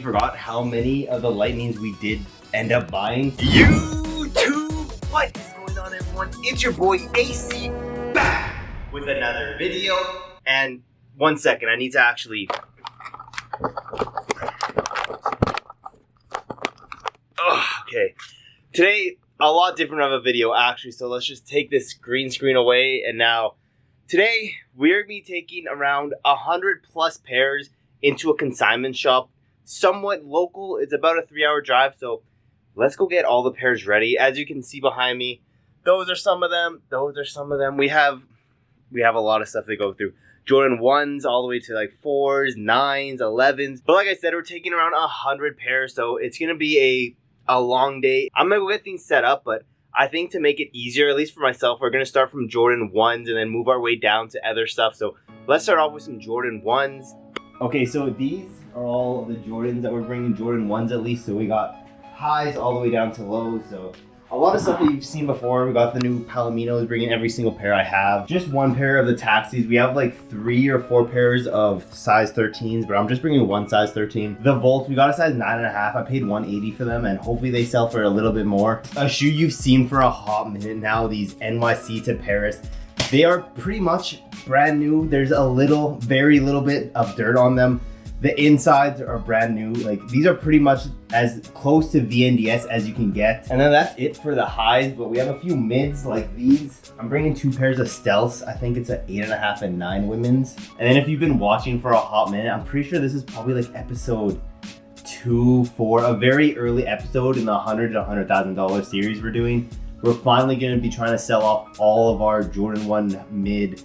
forgot how many of the Lightnings we did end up buying. YouTube! What is going on, everyone? It's your boy AC back with another video. And 1 second, I need to actually... Okay. Today, a lot different of a video actually, so let's just take this green screen away. And now, today, we're going to be taking around 100 plus pairs into a consignment shop. Somewhat local, it's about a 3-hour drive, so let's go get all the pairs ready. As you can see behind me, those are some of them. Those are some of them. We have a lot of stuff to go through. Jordan 1s all the way to like 4s, 9s, 11s. But like I said, we're taking around 100 pairs, so it's going to be a long day. I'm going to go get things set up, but I think to make it easier, at least for myself, we're going to start from Jordan 1s and then move our way down to other stuff. So let's start off with some Jordan 1s. Okay, so these are all the Jordans that we're bringing, Jordan 1s at least. So we got highs all the way down to lows. So a lot of stuff that you've seen before. We got the new Palominos, bringing every single pair I have. Just one pair of the taxis. We have like 3 or 4 pairs of size 13s, but I'm just bringing one size 13. The Volts, we got a size 9.5. I paid $180 for them, and hopefully they sell for a little bit more. A shoe you've seen for a hot minute now, these NYC to Paris. They are pretty much brand new. There's a little, very little bit of dirt on them. The insides are brand new. Like, these are pretty much as close to VNDS as you can get. And then that's it for the highs, but we have a few mids like these. I'm bringing 2 pairs of Stealths. I think it's an 8.5 and 9 women's. And then if you've been watching for a hot minute, I'm pretty sure this is probably like episode 2, 4, a very early episode in the $100 to $100,000 series we're doing. We're finally going to be trying to sell off all of our Jordan 1 mid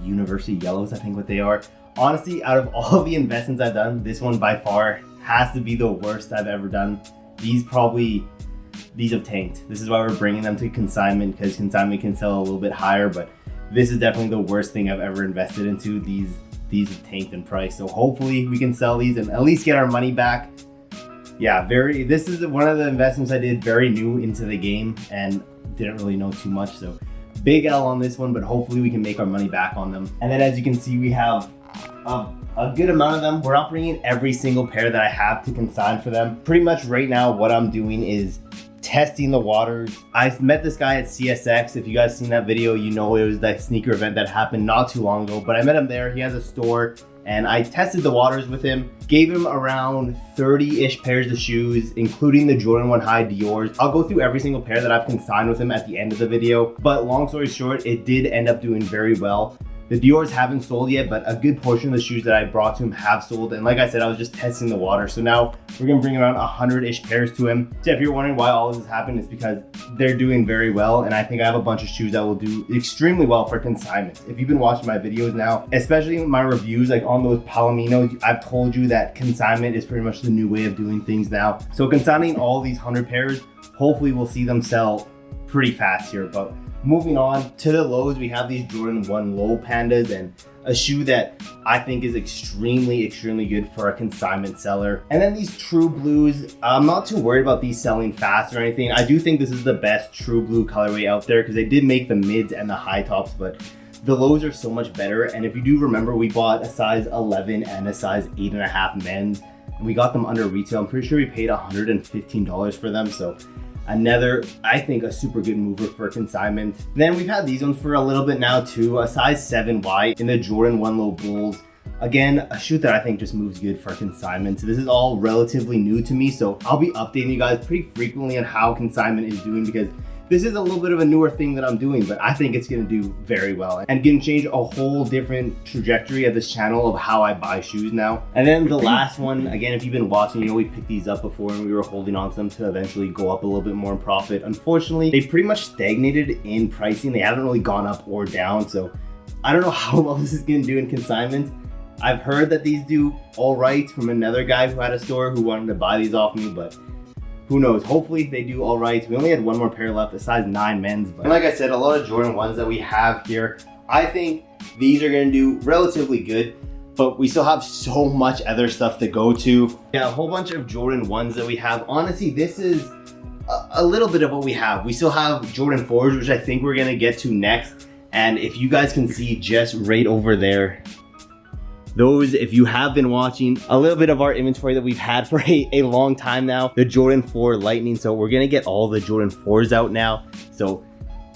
University Yellows, I think what they are. Honestly, out of all the investments I've done, this one by far has to be the worst I've ever done. These have tanked. This is why we're bringing them to consignment, because consignment can sell a little bit higher, but this is definitely the worst thing I've ever invested into. These have tanked in price. So hopefully we can sell these and at least get our money back. Yeah, this is one of the investments I did very new into the game and didn't really know too much. So big L on this one, but hopefully we can make our money back on them. And then as you can see, we have a good amount of them. We're not bringing every single pair that I have to consign for them. Pretty much right now, what I'm doing is testing the waters. I met this guy at CSX. If you guys seen that video, you know it was that sneaker event that happened not too long ago, but I met him there. He has a store and I tested the waters with him, gave him around 30-ish pairs of shoes, including the Jordan 1 High Dior's. I'll go through every single pair that I've consigned with him at the end of the video, but long story short, it did end up doing very well. The Dior's haven't sold yet, but a good portion of the shoes that I brought to him have sold. And like I said, I was just testing the water. So now we're gonna bring around 100-ish pairs to him. So if you're wondering why all this has happened, it's because they're doing very well. And I think I have a bunch of shoes that will do extremely well for consignment. If you've been watching my videos now, especially my reviews, like on those Palominos, I've told you that consignment is pretty much the new way of doing things now. So consigning all these 100 pairs, hopefully we'll see them sell pretty fast here. But moving on to the lows, we have these Jordan 1 Low Pandas, and a shoe that I think is extremely good for a consignment seller. And then these True Blues, I'm not too worried about these selling fast or anything. I do think this is the best True Blue colorway out there because they did make the mids and the high tops, but the lows are so much better. And if you do remember, we bought a size 11 and a size 8.5 men's, and we got them under retail. I'm pretty sure we paid $115 for them. So another, I think, a super good mover for consignment. Then we've had these ones for a little bit now too. A size 7Y in the Jordan 1 Low Bulls. Again, a shoe that I think just moves good for consignment. So this is all relatively new to me, so I'll be updating you guys pretty frequently on how consignment is doing, because this is a little bit of a newer thing that I'm doing, but I think it's gonna do very well and can change a whole different trajectory of this channel of how I buy shoes now. And then the last one, again, if you've been watching, you know we picked these up before and we were holding on to them to eventually go up a little bit more in profit. Unfortunately, they pretty much stagnated in pricing. They haven't really gone up or down, so I don't know how well this is gonna do in consignment. I've heard that these do all right from another guy who had a store who wanted to buy these off me, but who knows? Hopefully they do all right. We only had one more pair left, a size 9 men's. But like I said, a lot of Jordan 1s that we have here, I think these are gonna do relatively good, but we still have so much other stuff to go to. Yeah, a whole bunch of Jordan 1s that we have. Honestly, this is a little bit of what we have. We still have Jordan 4s, which I think we're gonna get to next. And if you guys can see just right over there, those, if you have been watching a little bit of our inventory that we've had for a long time now, the Jordan 4 Lightning. So we're gonna get all the Jordan 4s out now. So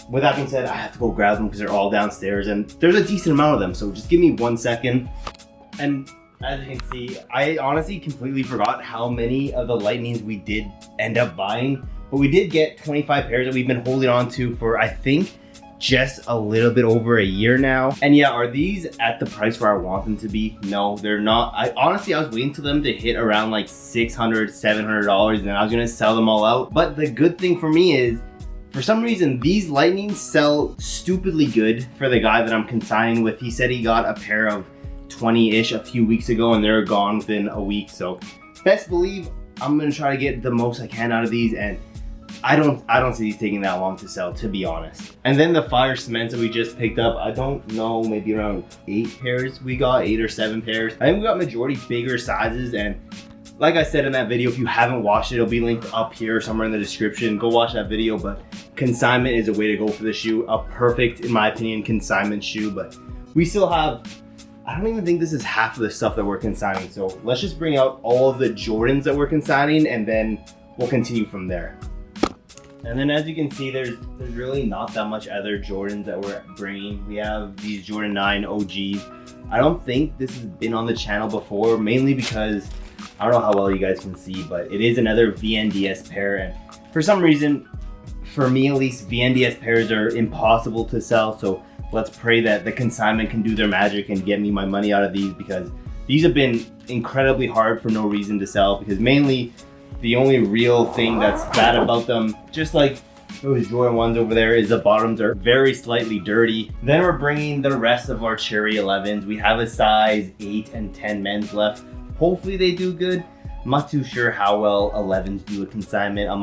with that being said, I have to go grab them because they're all downstairs and there's a decent amount of them. So just give me 1 second. And as you can see, I honestly completely forgot how many of the Lightnings we did end up buying, but we did get 25 pairs that we've been holding on to for, I think, just a little bit over a year now. And yeah, are these at the price where I want them to be? No, they're not. I honestly was waiting for them to hit around like $600, $700 and then I was gonna sell them all out. But the good thing for me is, for some reason, these Lightnings sell stupidly good for the guy that I'm consigning with. He said he got a pair of 20-ish a few weeks ago and they're gone within a week. So best believe I'm gonna try to get the most I can out of these, and I don't see these taking that long to sell, to be honest. And then the fire cements that we just picked up, I don't know, maybe around 8 pairs we got, 8 or 7 pairs. I think we got majority bigger sizes, and like I said in that video, if you haven't watched it, it'll be linked up here somewhere in the description. Go watch that video. But Consignment is a way to go for the shoe. A perfect, in my opinion, Consignment shoe. But we still have, I don't even think this is half of the stuff that we're consigning. So let's just bring out all of the Jordans that we're consigning and then we'll continue from there. And then as you can see, there's really not that much other Jordans that we're bringing. We have these Jordan 9 OGs. I don't think this has been on the channel before, mainly because I don't know how well you guys can see, but it is another VNDS pair. And for some reason, for me at least, VNDS pairs are impossible to sell. So let's pray that the Consignment can do their magic and get me my money out of these, because these have been incredibly hard for no reason to sell, because mainly the only real thing that's bad about them, just like those Jordan 1s over there, is the bottoms are very slightly dirty. Then we're bringing the rest of our Cherry 11s. We have a size 8 and 10 men's left. Hopefully they do good. I'm not too sure how well 11s do a Consignment. I'm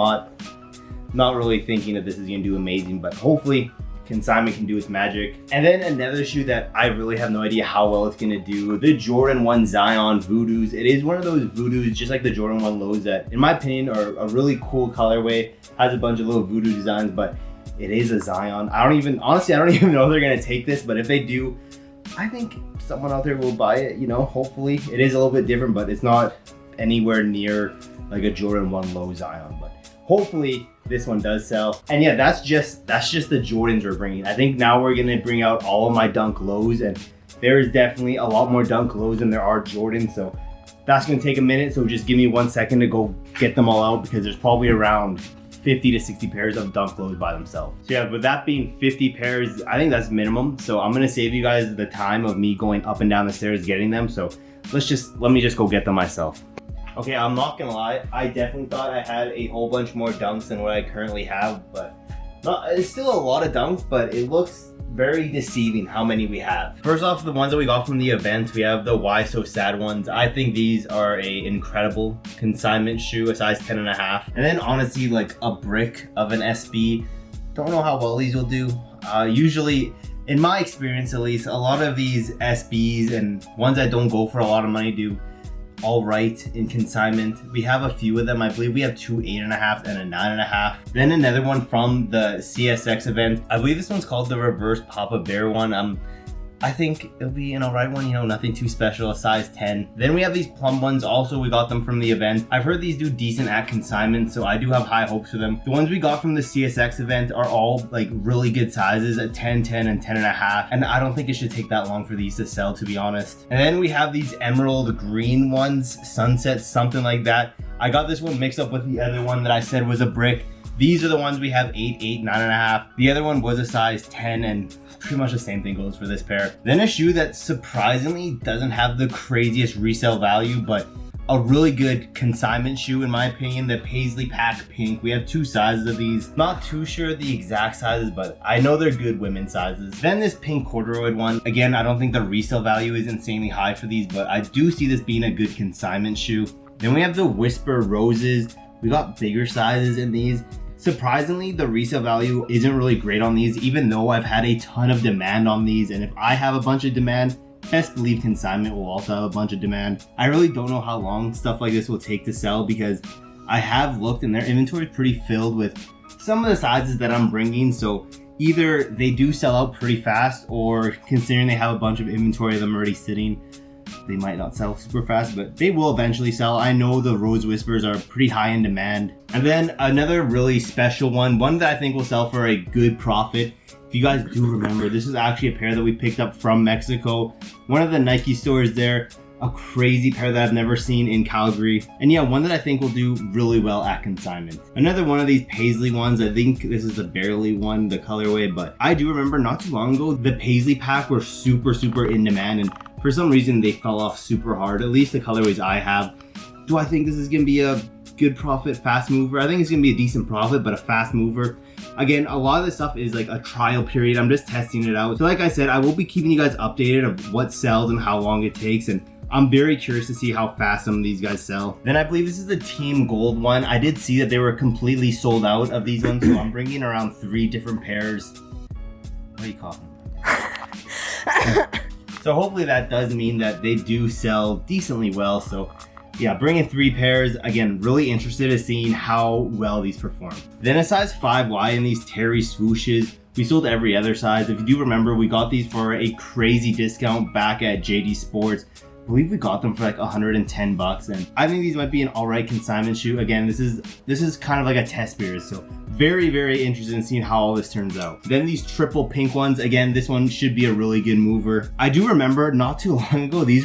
not really thinking that this is gonna do amazing, but hopefully Consignment can do its magic. And then another shoe that I really have no idea how well it's gonna do, the Jordan 1 Zion Voodoos. It is one of those Voodoos, just like the Jordan 1 Lows, that in my opinion are a really cool colorway. Has a bunch of little voodoo designs, but it is a Zion. Honestly, I don't even know if they're gonna take this, but if they do, I think someone out there will buy it, you know, hopefully. It is a little bit different, but it's not anywhere near like a Jordan 1 Low Zion, but hopefully this one does sell. And yeah, that's just the Jordans we're bringing. I think now we're gonna bring out all of my Dunk Lows, and there is definitely a lot more Dunk Lows than there are Jordans, so that's gonna take a minute. So just give me 1 second to go get them all out, because there's probably around 50 to 60 pairs of Dunk Lows by themselves. So yeah, with that being 50 pairs, I think that's minimum. So I'm gonna save you guys the time of me going up and down the stairs getting them. So let me just go get them myself. Okay, I'm not gonna lie, I definitely thought I had a whole bunch more dunks than what I currently have, but it's still a lot of dunks, but it looks very deceiving how many we have. First off, the ones that we got from the event, we have the Why So Sad ones. I think these are a incredible Consignment shoe, a size 10.5. And then honestly, like a brick of an SB. Don't know how well these will do. Usually, in my experience at least, a lot of these SBs and ones that don't go for a lot of money do all right in Consignment. We have a few of them. I believe we have 2 8.5s and a 9.5. Then another one from the CSX event. I believe this one's called the Reverse Papa Bear one. I think it'll be an alright one, you know, nothing too special, a size 10. Then we have these plum ones. Also, we got them from the event. I've heard these do decent at Consignment, so I do have high hopes for them. The ones we got from the CSX event are all like really good sizes at 10, 10, and 10.5. And I don't think it should take that long for these to sell, to be honest. And then we have these emerald green ones, sunset, something like that. I got this one mixed up with the other one that I said was a brick. These are the ones we have 8, 8, 9.5. The other one was a size 10, and pretty much the same thing goes for this pair. Then a shoe that surprisingly doesn't have the craziest resale value, but a really good Consignment shoe in my opinion, the Paisley Pack Pink. We have 2 sizes of these. Not too sure the exact sizes, but I know they're good women's sizes. Then this pink corduroy one. Again, I don't think the resale value is insanely high for these, but I do see this being a good Consignment shoe. Then we have the Whisper Roses. We got bigger sizes in these. Surprisingly, the resale value isn't really great on these, even though I've had a ton of demand on these. And if I have a bunch of demand, best believe Consignment will also have a bunch of demand. I really don't know how long stuff like this will take to sell, because I have looked and their inventory is pretty filled with some of the sizes that I'm bringing. So either they do sell out pretty fast, or considering they have a bunch of inventory of them already sitting, they might not sell super fast, but they will eventually sell. I know the Rose Whispers are pretty high in demand. And then another really special one that I think will sell for a good profit. If you guys do remember, this is actually a pair that we picked up from Mexico, one of the Nike stores there. A crazy pair that I've never seen in Calgary. And yeah, one that I think will do really well at Consignment. Another one of these Paisley ones, I think this is the Barely one, the colorway, but I do remember not too long ago, the Paisley pack were super in demand, and for some reason they fell off super hard, at least the colorways I have. Do I think this is gonna be a good profit, fast mover? I think it's gonna be a decent profit, but a fast mover. Again, a lot of this stuff is like a trial period. I'm just testing it out. So like I said, I will be keeping you guys updated of what sells and how long it takes, and I'm very curious to see how fast some of these guys sell. Then I believe this is the Team Gold one. I did see that they were completely sold out of these ones, so I'm bringing around 3 different pairs. What are you coughing? So hopefully that does mean that they do sell decently well. So yeah, bringing 3 pairs. Again, really interested in seeing how well these perform. Then a size 5Y in these Terry swooshes. We sold every other size. If you do remember, we got these for a crazy discount back at JD Sports. I believe we got them for like 110 bucks, and I think these might be an alright consignment shoe. Again, this is kind of like a test period, so very interested in seeing how all this turns out. Then these triple pink ones, again, this one should be a really good mover. I do remember not too long ago, these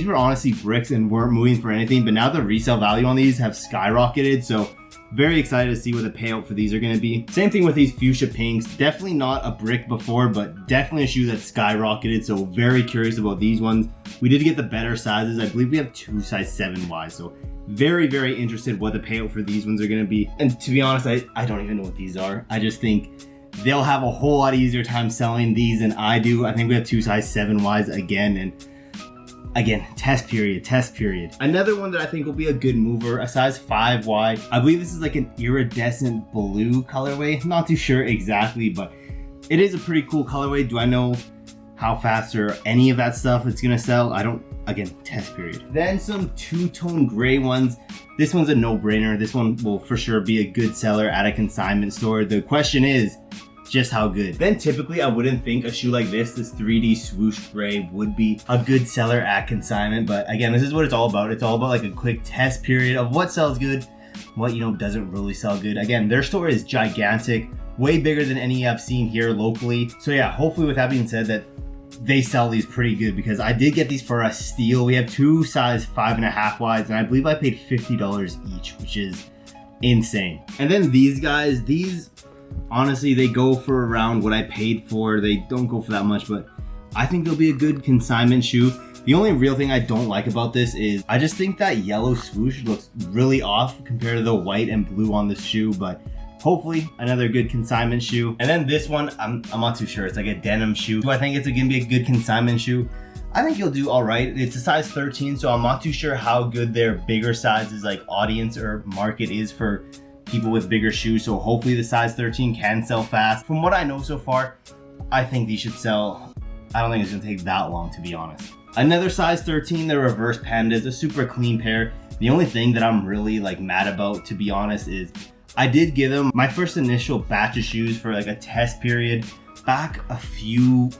were honestly bricks and weren't moving for anything, but now the resale value on these have skyrocketed, so very excited to see what the payout for these are going to be. Same thing with these fuchsia pinks. Definitely not a brick before, but definitely a shoe that skyrocketed. So very curious about these ones. We did get the better sizes. I believe we have 2 size 7Y. So very interested what the payout for these ones are going to be. And to be honest, I don't even know what these are. I just think they'll have a whole lot easier time selling these than I do. I think we have 2 size 7Ys again, and again, test period. Another one that I think will be a good mover, a size 5Y. I believe this is like an iridescent blue colorway. Not too sure exactly, but it is a pretty cool colorway. Do I know how fast or any of that stuff it's gonna sell? I don't. Again, test period. Then some two-tone gray ones. This one's a no-brainer. This one will for sure be a good seller at a consignment store. The question is just how good. Then typically I wouldn't think a shoe like this 3D swoosh gray would be a good seller at consignment, but again, this is what it's all about. It's all about like a quick test period of what sells good, what doesn't really sell good. Again, their store is gigantic, way bigger than any I've seen here locally. So yeah, hopefully with that being said, that they sell these pretty good, because I did get these for a steal. We have 2 size 5.5Ys, and I believe I paid $50 each, which is insane. And then these guys, honestly, they go for around what I paid for. They don't go for that much, but I think they'll be a good consignment shoe. The only real thing I don't like about this is I just think that yellow swoosh looks really off compared to the white and blue on this shoe, but hopefully another good consignment shoe. And then this one, I'm not too sure. It's like a denim shoe. Do I think it's gonna be a good consignment shoe? I think you'll do all right. It's a size 13, so I'm not too sure how good their bigger sizes like audience or market is for people with bigger shoes, so hopefully the size 13 can sell fast. From what I know so far, I think these should sell. I don't think it's gonna take that long, to be honest. Another size 13, the reverse pandas, a super clean pair. The only thing that I'm really like mad about, to be honest, is I did give them my first initial batch of shoes for like a test period back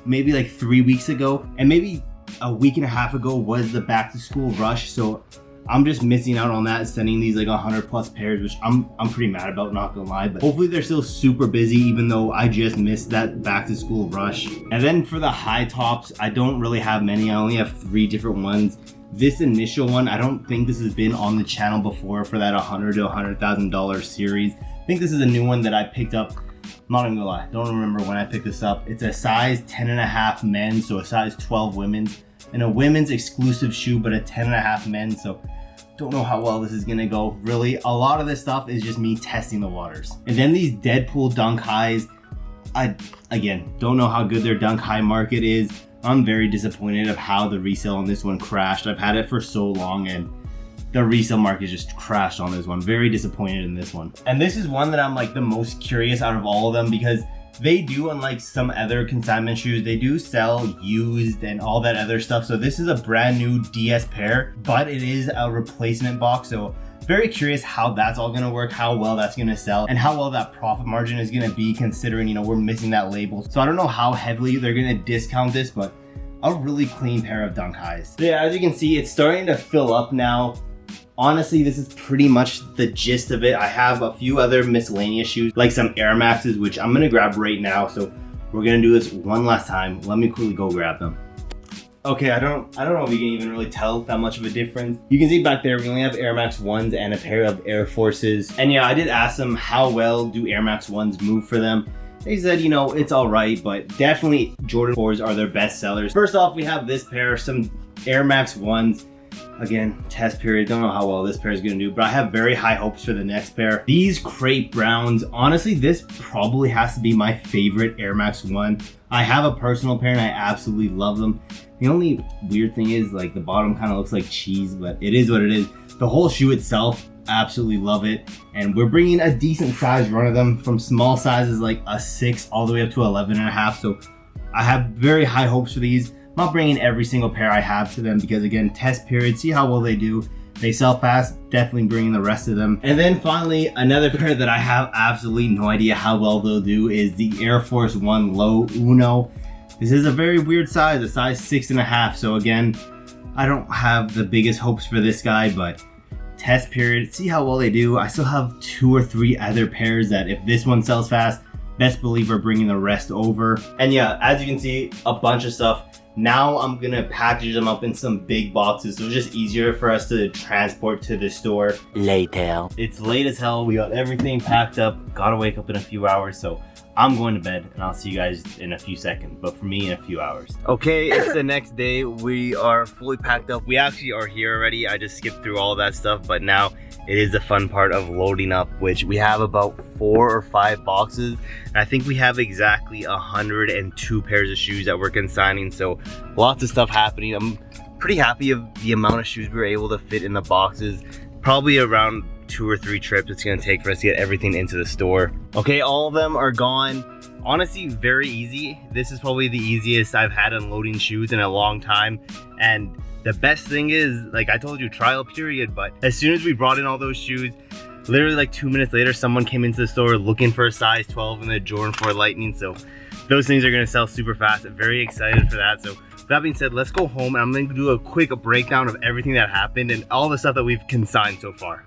maybe like 3 weeks ago, and maybe a week and a half ago was the back to school rush, so I'm just missing out on that, sending these like 100+ pairs, which I'm pretty mad about, not gonna lie. But hopefully they're still super busy, even though I just missed that back to school rush. And then for the high tops, I don't really have many. I only have 3 different ones. This initial one, I don't think this has been on the channel before for that $100,000 to $100,000 series. I think this is a new one that I picked up. I'm not even gonna lie, don't remember when I picked this up. It's a size 10.5 men's, so a size 12 women's, and a women's exclusive shoe, but a 10.5 men's. So don't know how well this is gonna go. Really, a lot of this stuff is just me testing the waters. And then these Deadpool Dunk Highs, I again don't know how good their Dunk High market is. I'm very disappointed of how the resale on this one crashed. I've had it for so long, and the resale market just crashed on this one. Very disappointed in this one. And this is one that I'm like the most curious out of all of them, because they do, unlike some other consignment shoes, they do sell used and all that other stuff. So this is a brand new DS pair, but it is a replacement box. So very curious how that's all gonna work, how well that's gonna sell, and how well that profit margin is gonna be, considering, we're missing that label. So I don't know how heavily they're gonna discount this, but a really clean pair of Dunk Highs. So yeah, as you can see, it's starting to fill up now. Honestly, this is pretty much the gist of it. I have a few other miscellaneous shoes, like some Air Maxes, which I'm gonna grab right now. So we're gonna do this one last time. Let me quickly go grab them. Okay, I don't know if you can even really tell that much of a difference. You can see back there, we only have Air Max 1s and a pair of Air Forces. And yeah, I did ask them how well do Air Max 1s move for them. They said, you know, it's all right, but definitely Jordan 4s are their best sellers. First off, we have this pair, some Air Max 1s. Again, test period, don't know how well this pair is gonna do, but I have very high hopes for the next pair. These crepe browns, honestly, this probably has to be my favorite Air Max 1. I have a personal pair and I absolutely love them. The only weird thing is like the bottom kind of looks like cheese, but it is what it is. The whole shoe itself, absolutely love it. And we're bringing a decent size run of them from small sizes like a 6 all the way up to 11.5. So I have very high hopes for these. I'm not bringing every single pair I have to them because again, test period, see how well they do. They sell fast, definitely bringing the rest of them. And then finally, another pair that I have absolutely no idea how well they'll do is the Air Force 1 Low Uno. This is a very weird size, a size 6.5. So again, I don't have the biggest hopes for this guy, but test period, see how well they do. I still have 2 or 3 other pairs that if this one sells fast, best believe we're bringing the rest over. And yeah, as you can see, a bunch of stuff. Now I'm gonna package them up in some big boxes so it's just easier for us to transport to the store. Later. It's late as hell. We got everything packed up. Gotta wake up in a few hours, so I'm going to bed and I'll see you guys in a few seconds, but for me in a few hours. Okay, it's the next day. We are fully packed up. We actually are here already. I just skipped through all that stuff, but now it is the fun part of loading up, which we have about 4 or 5 boxes. And I think we have exactly 102 pairs of shoes that we're consigning. So lots of stuff happening. I'm pretty happy of the amount of shoes we were able to fit in the boxes. Probably around 2 or 3 trips it's gonna take for us to get everything into the store. Okay, all of them are gone. Honestly, very easy. This is probably the easiest I've had unloading shoes in a long time. And the best thing is, like I told you, trial period, but as soon as we brought in all those shoes, literally like 2 minutes later, someone came into the store looking for a size 12 in the Jordan 4 Lightning. So those things are gonna sell super fast. I'm very excited for that. So with that being said, let's go home and I'm gonna do a quick breakdown of everything that happened and all the stuff that we've consigned so far.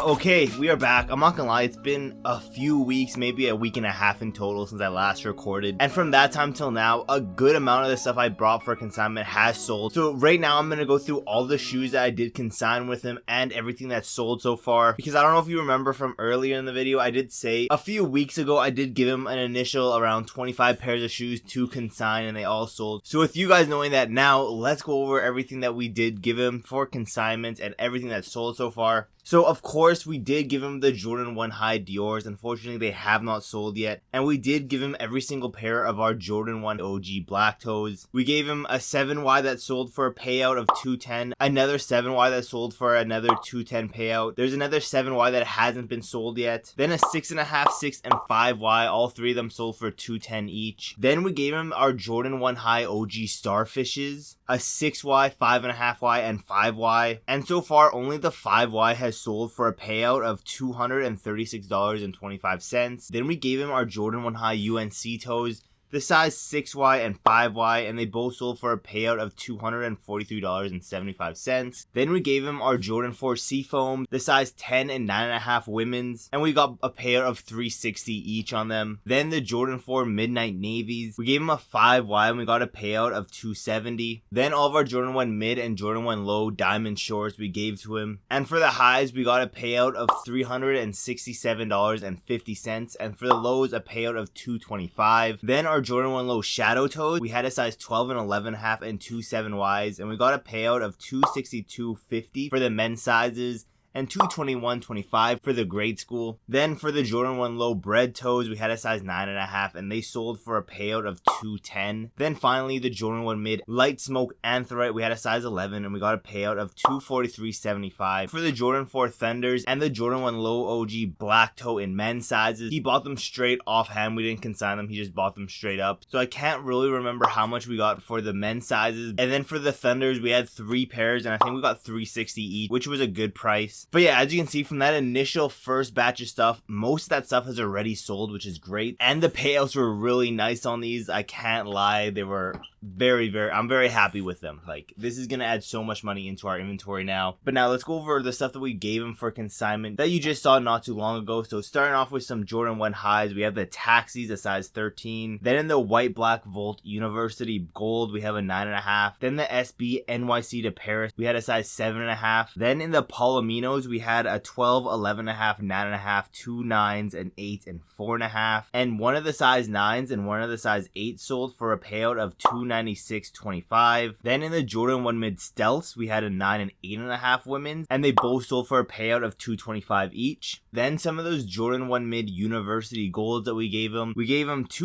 Okay, we are back. I'm not gonna lie, it's been a few weeks, maybe a week and a half in total since I last recorded. And from that time till now, a good amount of the stuff I brought for consignment has sold. So right now I'm gonna go through all the shoes that I did consign with him and everything that's sold so far. Because I don't know if you remember from earlier in the video, I did say a few weeks ago, I did give him an initial around 25 pairs of shoes to consign and they all sold. So with you guys knowing that now, let's go over everything that we did give him for consignment and everything that's sold so far. So of course we did give him the Jordan 1 High Dior's. Unfortunately they have not sold yet. And we did give him every single pair of our Jordan 1 OG Black Toes. We gave him a 7Y that sold for a payout of $210. Another 7Y that sold for another $210 payout. There's another 7Y that hasn't been sold yet. Then a 6.5, 6, and 5Y. All 3 of them sold for $210 each. Then we gave him our Jordan 1 High OG Starfishes. A 6Y, 5.5Y, and 5Y. And so far only the 5Y has sold for a payout of $236.25. Then we gave him our Jordan 1 High UNC toes, the size 6Y and 5Y, and they both sold for a payout of $243.75. Then we gave him our Jordan 4 Seafoam, the size 10 and 9.5 women's, and we got a payout of $360 each on them. Then the Jordan 4 Midnight Navies, we gave him a 5Y and we got a payout of $270. Then all of our Jordan 1 Mid and Jordan 1 Low Diamond Shorts we gave to him. And for the highs, we got a payout of $367.50, and for the lows, a payout of $225. Then our Jordan 1 Low Shadow Toes, we had a size 12 and 11.5 and 2 7Ys, and we got a payout of $262.50 for the men's sizes and $221.25 for the grade school. Then for the Jordan 1 Low Bread Toes, we had a size 9.5 and they sold for a payout of $210. Then finally the Jordan 1 Mid Light Smoke Anthrite, we had a size 11 and we got a payout of $243.75. For the Jordan 4 Thunders and the Jordan 1 Low OG Black Toe in men's sizes, he bought them straight offhand. We didn't consign them, he just bought them straight up. So I can't really remember how much we got for the men's sizes. And then for the Thunders, we had 3 pairs and I think we got $360 each, which was a good price. nice. But yeah, as you can see from that initial first batch of stuff, most of that stuff has already sold, which is great. And the payouts were really nice on these. I can't lie. They were I'm very happy with them. Like, this is gonna add so much money into our inventory now. But now let's go over the stuff that we gave him for consignment that you just saw not too long ago. So starting off with some Jordan 1 highs, we have the taxis, a size 13. Then in the white black Volt University Gold, we have a 9.5. Then the SB NYC to Paris, we had a size 7.5. Then in the Palominos, we had a 12, 11.5, 9.5, 2 9s, an 8, and 4.5. And one of the size 9s and one of the size 8 sold for a payout of $296.25. Then in the Jordan 1 Mid Stealths, we had a 9 and 8.5 women's, and they both sold for a payout of $225 each. Then some of those Jordan 1 Mid University Golds that we gave him 2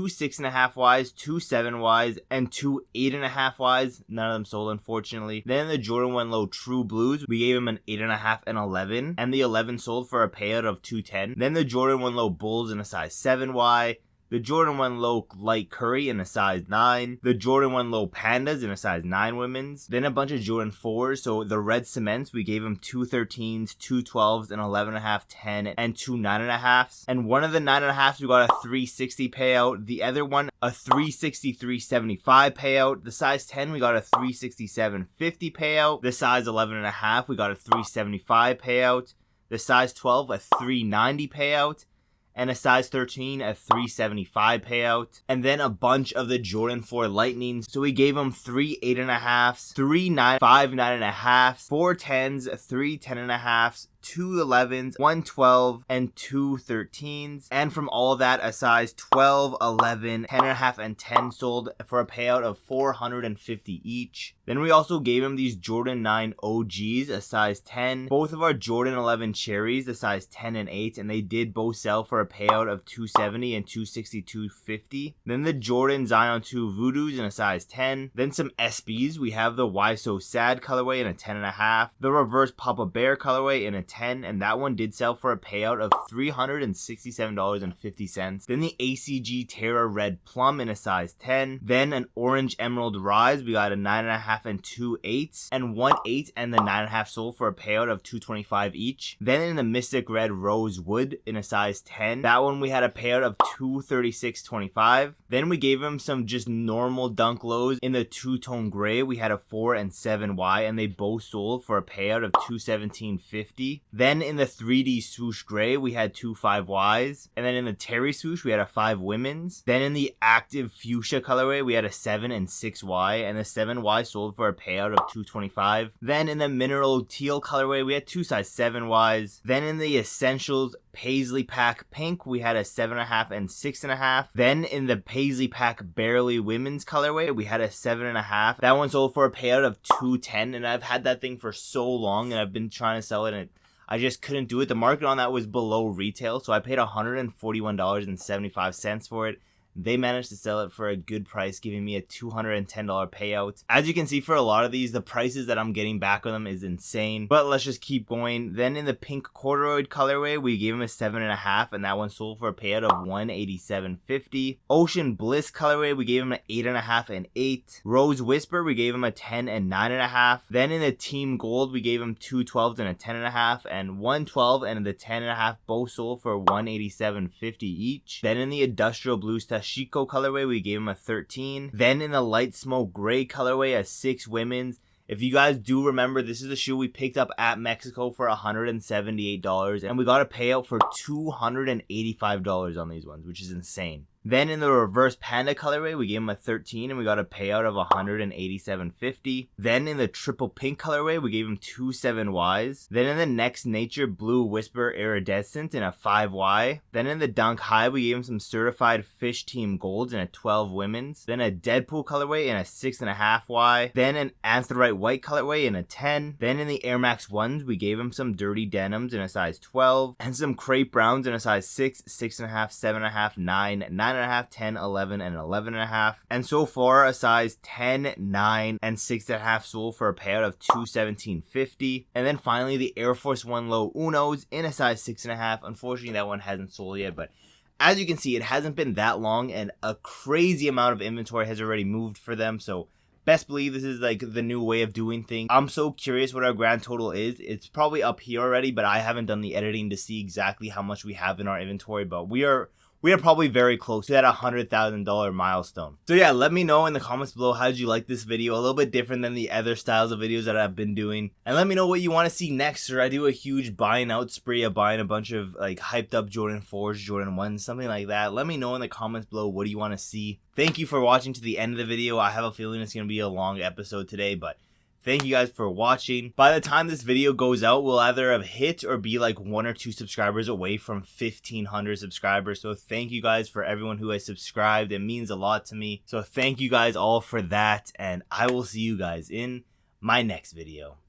6.5Ys, 2 7Ys, and 2 8.5Ys. None of them sold, unfortunately. Then in the Jordan 1 Low True Blues, we gave him an 8.5 and 11, and the 11 sold for a payout of $210. Then the Jordan 1 Low Bulls in a size 7Y, the Jordan 1 Low Light Curry in a size 9, the Jordan 1 Low Pandas in a size 9 women's, then a bunch of Jordan 4s, so the red cements, we gave him 2 13s, 2 12s, an 11.5, 10, and 2 9.5s, and one of the 9.5s we got a 360 payout, the other one a 363.75 payout, the size 10 we got a 367.50 payout, the size 11.5 we got a 375 payout, the size 12 a 390 payout, and a size 13, a 375 payout, and then a bunch of the Jordan 4 Lightnings. So we gave them 3 8.5s, 3 9, 5 9.5s, 4 10s, 3 10.5s, 2 11s, 1 12, and 2 13s. And from all of that, a size 12, 11, 10.5, and 10 sold for a payout of $450 each. Then we also gave him these Jordan 9 OGs, a size 10. Both of our Jordan 11 Cherries, a size 10 and 8, and they did both sell for a payout of $270 and $262.50. Then the Jordan Zion 2 Voodoos in a size 10. Then some SBs. We have the Why So Sad colorway in a 10.5. The Reverse Papa Bear colorway in a 10, and that one did sell for a payout of $367.50. Then the ACG Terra Red Plum in a size 10. Then an Orange Emerald Rise, we got a 9.5 and 2 8s, and 1 8 and the 9.5 sold for a payout of $225 each. Then in the Mystic Red Rose Wood in a size 10, that one we had a payout of $236.25. Then we gave him some just normal Dunk Lows in the two-tone gray. We had a 4 and 7Y, and they both sold for a payout of $217.50. Then in the 3D Swoosh Gray, we had 2 5Ys. And then in the Terry Swoosh, we had a 5 women's. Then in the Active Fuchsia colorway, we had a 7 and 6Y, and the 7Y sold for a payout of $225. Then in the Mineral Teal colorway, we had 2 size 7Ys. Then in the Essentials Paisley Pack Pink, we had a 7.5 and 6.5. Then in the Paisley Pack Barely Women's colorway, we had a 7.5. That one sold for a payout of $210, and I've had that thing for so long, and I've been trying to sell it, and I just couldn't do it. The market on that was below retail, so I paid $141.75 for it. They managed to sell it for a good price, giving me a $210 payout. As you can see, for a lot of these, the prices that I'm getting back on them is insane. But let's just keep going. Then in the pink corduroy colorway, we gave him a 7.5, and that one sold for a payout of $187.50. Ocean Bliss colorway, we gave him an 8.5 and 8. Rose Whisper, we gave him a 10 and 9.5. Then in the Team Gold, we gave him 2 12s and a 10.5, and 1 12 and the 10.5 both sold for $187.50 each. Then in the Industrial Blues Chico colorway, we gave him a 13. Then in the Light Smoke Gray colorway, a 6 women's. If you guys do remember, this is a shoe we picked up at Mexico for $178, and we got a payout for $285 on these ones, which is insane. Then in the Reverse Panda colorway, we gave him a 13, and we got a payout of $187.50. Then in the Triple Pink colorway, we gave him 2 7Ys. Then in the Next Nature Blue Whisper Iridescent in a 5Y. Then in the Dunk High, we gave him some Certified Fish Team Golds in a 12 women's. Then a Deadpool colorway in a 6.5Y. Then an Anthrite White colorway in a 10. Then in the Air Max 1s, we gave him some Dirty Denims in a size 12. And some Crepe Browns in a size 6, 6.5, 7.5, 9, 9.5, 10, 11, and 11.5. And so far, a size 10, 9, and 6.5 sold for a payout of $217.50. And then finally, the Air Force One Low Unos in a size 6.5. Unfortunately, that one hasn't sold yet, but as you can see, it hasn't been that long, and a crazy amount of inventory has already moved for them, so best believe this is like the new way of doing things. I'm so curious what our grand total is. It's probably up here already, but I haven't done the editing to see exactly how much we have in our inventory, but we are probably very close to that $100,000 milestone. So yeah, let me know in the comments below, how did you like this video? A little bit different than the other styles of videos that I've been doing. And let me know what you want to see next. Or I do a huge buying out spree of buying a bunch of like hyped up Jordan 4s, Jordan 1s, something like that. Let me know in the comments below, what do you want to see? Thank you for watching to the end of the video. I have a feeling it's going to be a long episode today, but thank you guys for watching. By the time this video goes out, we'll either have hit or be like 1 or 2 subscribers away from 1,500 subscribers. So thank you guys for everyone who has subscribed. It means a lot to me. So thank you guys all for that. And I will see you guys in my next video.